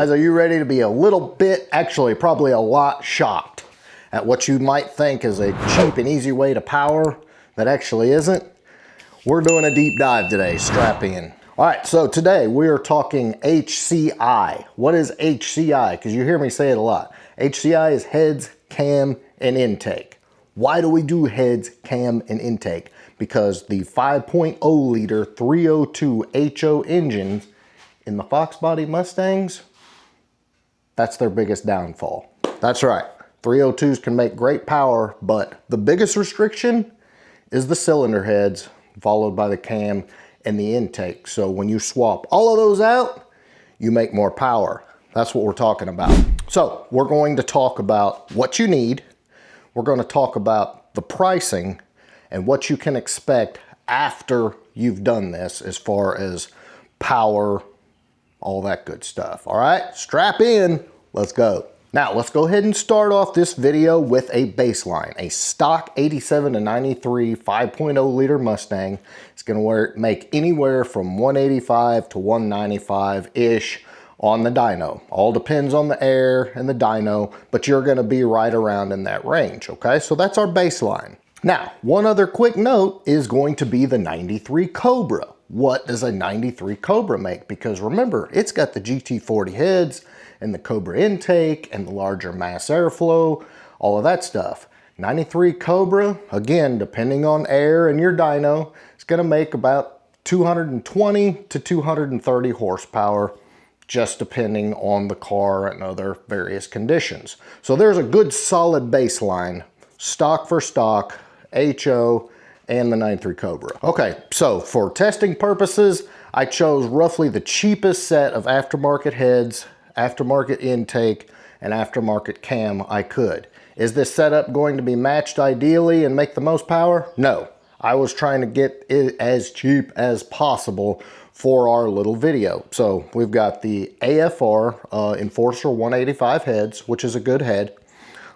Guys, are you ready to be a little bit, actually probably a lot, shocked at what you might think is a cheap and easy way to power that actually isn't? We're doing a deep dive today, strap in. All right, so today we are talking HCI. What is HCI? Because you hear me say it a lot. HCI is heads, cam, and intake. Why do we do heads, cam, and intake? Because the 5.0 liter 302 HO engines in the Fox body Mustangs, that's their biggest downfall. That's right, 302s can make great power, but the biggest restriction is the cylinder heads, followed by the cam and the intake. So when you swap all of those out, you make more power. That's what we're talking about. So we're going to talk about what you need. We're going to talk about the pricing and what you can expect after you've done this as far as power, all that good stuff. All right, strap in, let's go. Now let's go ahead and start off this video with a baseline. A stock 87 to 93 5.0 liter Mustang. It's gonna make anywhere from 185 to 195-ish on the dyno. All depends on the air and the dyno, but you're gonna be right around in that range, okay? So that's our baseline. Now, one other quick note is going to be the 93 Cobra. What does a 93 Cobra make? Because remember, it's got the GT40 heads and the Cobra intake and the larger mass airflow, all of that stuff. 93 Cobra, again, depending on air and your dyno, it's gonna make about 220 to 230 horsepower, just depending on the car and other various conditions. So there's a good solid baseline, stock for stock, HO, and the 93 Cobra. Okay, so for testing purposes, I chose roughly the cheapest set of aftermarket heads, aftermarket intake, and aftermarket cam I could. Is this setup going to be matched ideally and make the most power? No. I was trying to get it as cheap as possible for our little video. So we've got the AFR Enforcer 185 heads, which is a good head.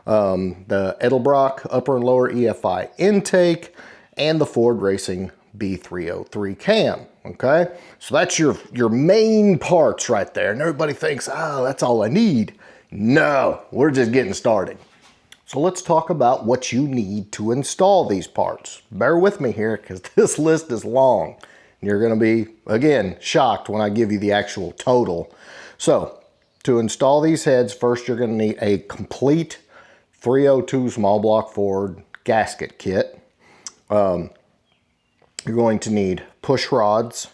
The Edelbrock upper and lower EFI intake, and the Ford Racing B303 cam, okay? So that's your main parts right there. And everybody thinks, oh, that's all I need. No, we're just getting started. So let's talk about what you need to install these parts. Bear with me here because this list is long. You're gonna be, again, shocked when I give you the actual total. So to install these heads, first you're gonna need a complete 302 small block Ford gasket kit. You're going to need push rods.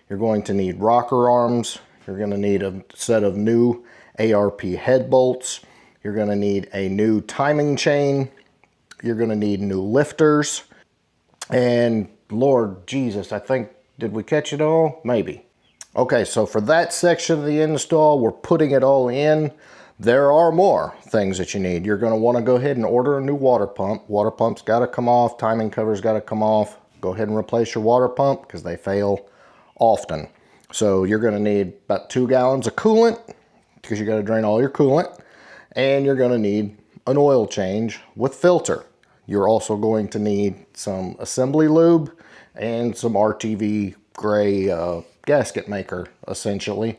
You're going to need rocker arms. You're going to need a set of new ARP head bolts. You're going to need a new timing chain. You're going to need new lifters. And Lord Jesus, I think, did we catch it all? Maybe. Okay, so for that section of the install, we're putting it all in. There are more things that you need. You're going to want to go ahead and order a new water pump. Water pump's got to come off. Timing cover's got to come off. Go ahead and replace your water pump because they fail often. So you're going to need about 2 gallons of coolant because you got to drain all your coolant. And you're going to need an oil change with filter. You're also going to need some assembly lube and some RTV gray gasket maker, essentially.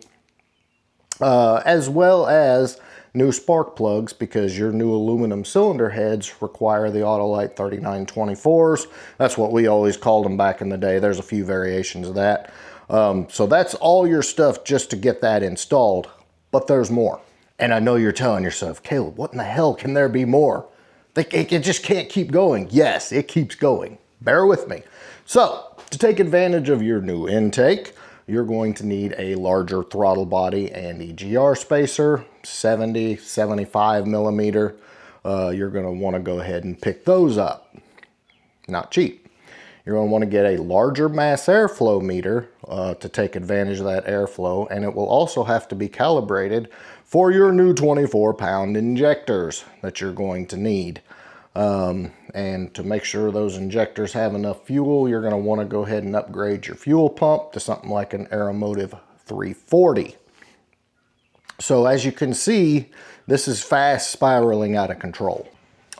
As well as new spark plugs, because your new aluminum cylinder heads require the Autolite 3924s. That's what we always called them back in the day. There's a few variations of that. So that's all your stuff just to get that installed, but there's more. And I know you're telling yourself, Caleb, what in the hell can there be more? It just can't keep going. Yes, it keeps going. Bear with me. So to take advantage of your new intake, you're going to need a larger throttle body and EGR spacer, 70, 75 millimeter. You're going to want to go ahead and pick those up. Not cheap. You're going to want to get a larger mass airflow meter to take advantage of that airflow, and it will also have to be calibrated for your new 24-pound injectors that you're going to need. And to make sure those injectors have enough fuel, you're going to want to go ahead and upgrade your fuel pump to something like an Aeromotive 340. So as you can see, this is fast spiraling out of control.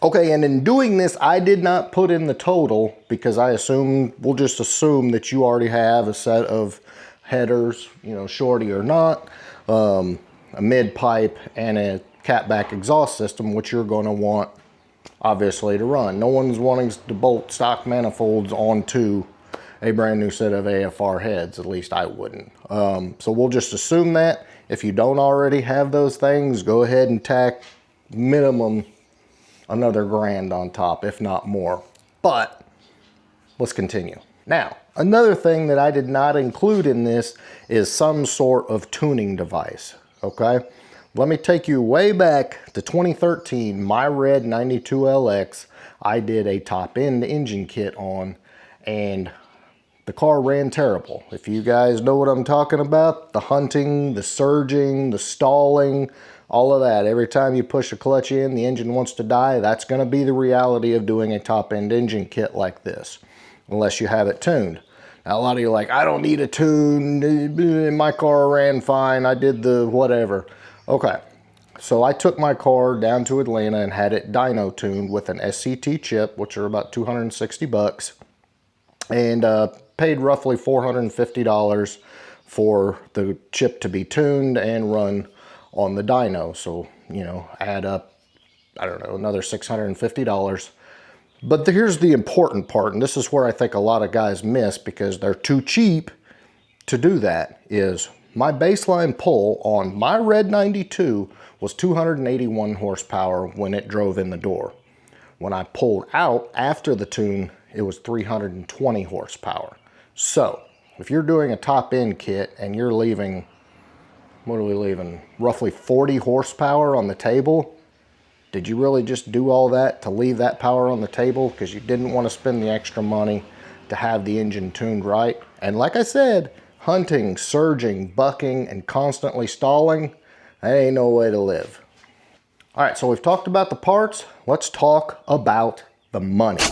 Okay, and in doing this, I did not put in the total because we'll just assume that you already have a set of headers, you know, shorty or not. a mid pipe, and a catback exhaust system, which you're going to want, obviously, to run. No one's wanting to bolt stock manifolds onto a brand new set of AFR heads. At least I wouldn't. So we'll just assume that. If you don't already have those things, go ahead and tack minimum another $1,000 on top, if not more. But let's continue. Now, another thing that I did not include in this is some sort of tuning device, okay? Let me take you way back to 2013, my red 92LX, I did a top-end engine kit on, and the car ran terrible. If you guys know what I'm talking about, the hunting, the surging, the stalling, all of that. Every time you push a clutch in, the engine wants to die. That's going to be the reality of doing a top-end engine kit like this, unless you have it tuned. Now, a lot of you are like, I don't need a tune. My car ran fine. I did the whatever. Okay, so I took my car down to Atlanta and had it dyno tuned with an SCT chip, which are about 260 bucks, and paid roughly $450 for the chip to be tuned and run on the dyno. So, you know, add up, I don't know, another $650. But here's the important part, and this is where I think a lot of guys miss because they're too cheap to do that, is my baseline pull on my red 92 was 281 horsepower when it drove in the door. When I pulled out after the tune, it was 320 horsepower. So if you're doing a top end kit and you're leaving, what are we leaving? Roughly 40 horsepower on the table. Did you really just do all that to leave that power on the table because you didn't want to spend the extra money to have the engine tuned right? And like I said, hunting, surging, bucking, and constantly stalling, that ain't no way to live. All right, so we've talked about the parts. Let's talk about the money.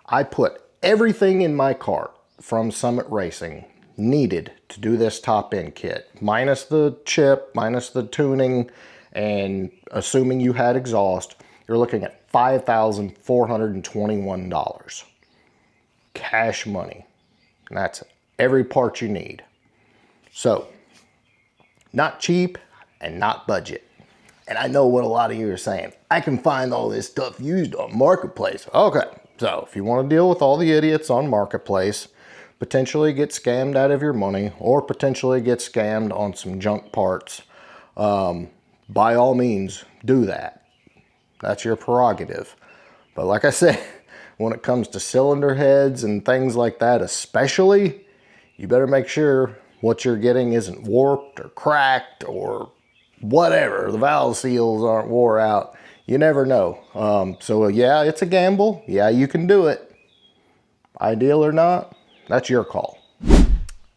I put everything in my cart from Summit Racing needed to do this top end kit, minus the chip, minus the tuning, and assuming you had exhaust, you're looking at $5,421. Cash money. And that's every part you need. So, not cheap and not budget. And I know what a lot of you are saying. I can find all this stuff used on Marketplace. Okay, so if you want to deal with all the idiots on Marketplace, potentially get scammed out of your money, or potentially get scammed on some junk parts, by all means, do that. That's your prerogative. But like I said, when it comes to cylinder heads and things like that especially, you better make sure what you're getting isn't warped or cracked or whatever. The valve seals aren't wore out. You never know. So yeah, it's a gamble. Yeah, you can do it. Ideal or not, that's your call.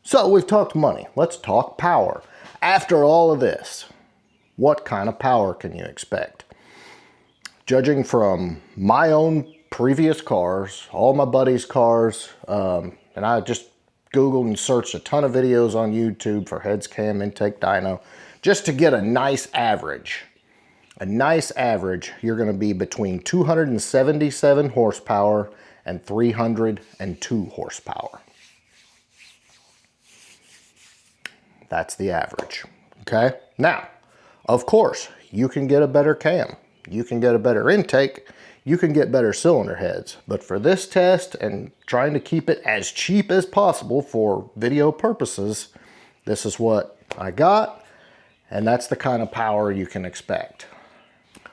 So we've talked money. Let's talk power. After all of this, what kind of power can you expect? Judging from my own previous cars, all my buddies' cars, and I just Googled and searched a ton of videos on YouTube for heads, cam, intake, dyno, just to get a nice average. A nice average, you're going to be between 277 horsepower and 302 horsepower. That's the average, okay? Now, of course, you can get a better cam. You can get a better intake. You can get better cylinder heads. But for this test and trying to keep it as cheap as possible for video purposes, this is what I got, and that's the kind of power you can expect.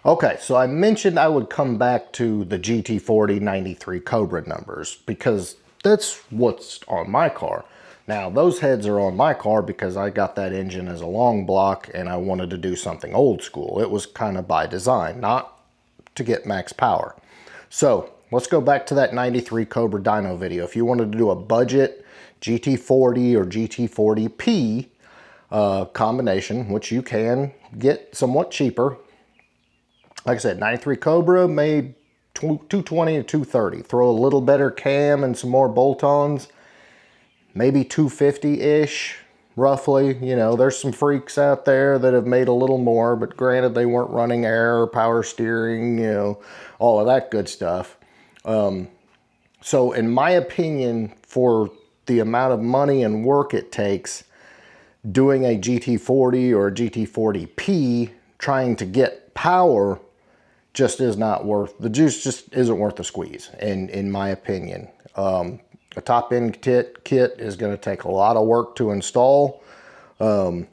Okay, so I mentioned I would come back to the GT40 93 Cobra numbers because that's what's on my car. Now, those heads are on my car because I got that engine as a long block and I wanted to do something old school. It was kind of by design, not to get max power. So let's go back to that 93 Cobra dyno video. If you wanted to do a budget GT40 or GT40P combination, which you can get somewhat cheaper, like I said, 93 Cobra made 220 to 230. Throw a little better cam and some more bolt-ons, maybe 250-ish, roughly. You know, there's some freaks out there that have made a little more, but granted, they weren't running air or power steering, you know, all of that good stuff. So in my opinion, for the amount of money and work it takes, doing a GT40 or a GT40P, trying to get power, just is not worth, the juice just isn't worth the squeeze, in my opinion. A top end kit is going to take a lot of work to install. And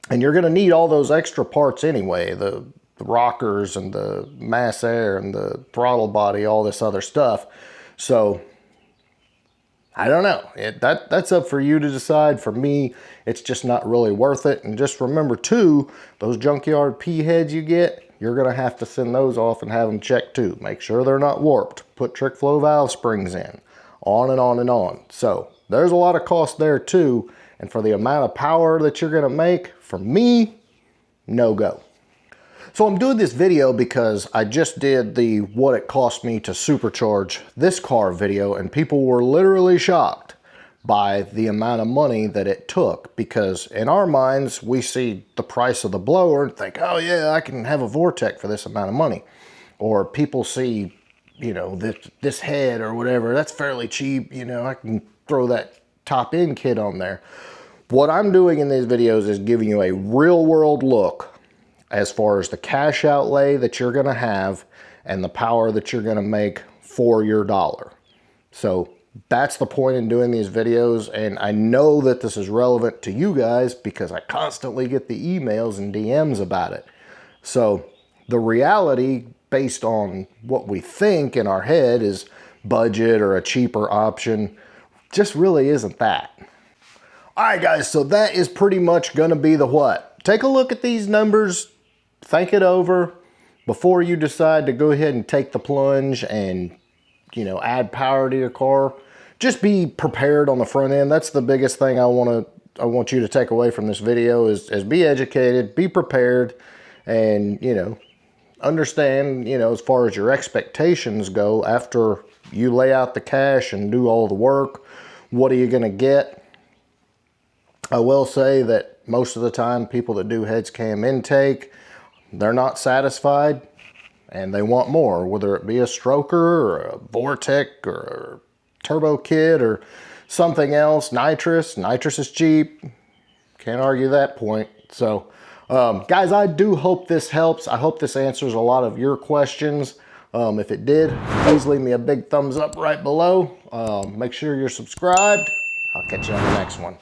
you're going to need all those extra parts anyway, the rockers and the mass air and the throttle body, all this other stuff. So I don't know. That's up for you to decide. For me, it's just not really worth it. And just remember too, those junkyard P heads you get, you're going to have to send those off and have them checked too. Make sure they're not warped. Put trick flow valve springs in. On and on and on. So there's a lot of cost there too. And for the amount of power that you're going to make, for me, no go. So I'm doing this video because I just did the what it cost me to supercharge this car video, and people were literally shocked by the amount of money that it took, because in our minds, we see the price of the blower and think, oh yeah, I can have a Vortec for this amount of money. Or people see, you know, this head or whatever, that's fairly cheap, you know, I can throw that top end kit on there. What I'm doing in these videos is giving you a real world look as far as the cash outlay that you're gonna have and the power that you're gonna make for your dollar. So that's the point in doing these videos, and I know that this is relevant to you guys because I constantly get the emails and DMs about it. So the reality, based on what we think in our head is budget or a cheaper option, just really isn't that. All right, guys, so that is pretty much gonna be the what. Take a look at these numbers, think it over before you decide to go ahead and take the plunge and, you know, add power to your car. Just be prepared on the front end. That's the biggest thing I want you to take away from this video is be educated, be prepared, and, you know, understand, you know, as far as your expectations go, after you lay out the cash and do all the work, what are you going to get? I will say that most of the time, people that do heads cam intake, they're not satisfied and they want more, whether it be a stroker or a Vortec or a turbo kit or something else. Nitrous is cheap. Can't argue that point. So guys, I do hope this helps. I hope this answers a lot of your questions. If it did, please leave me a big thumbs up right below. Make sure you're subscribed. I'll catch you on the next one.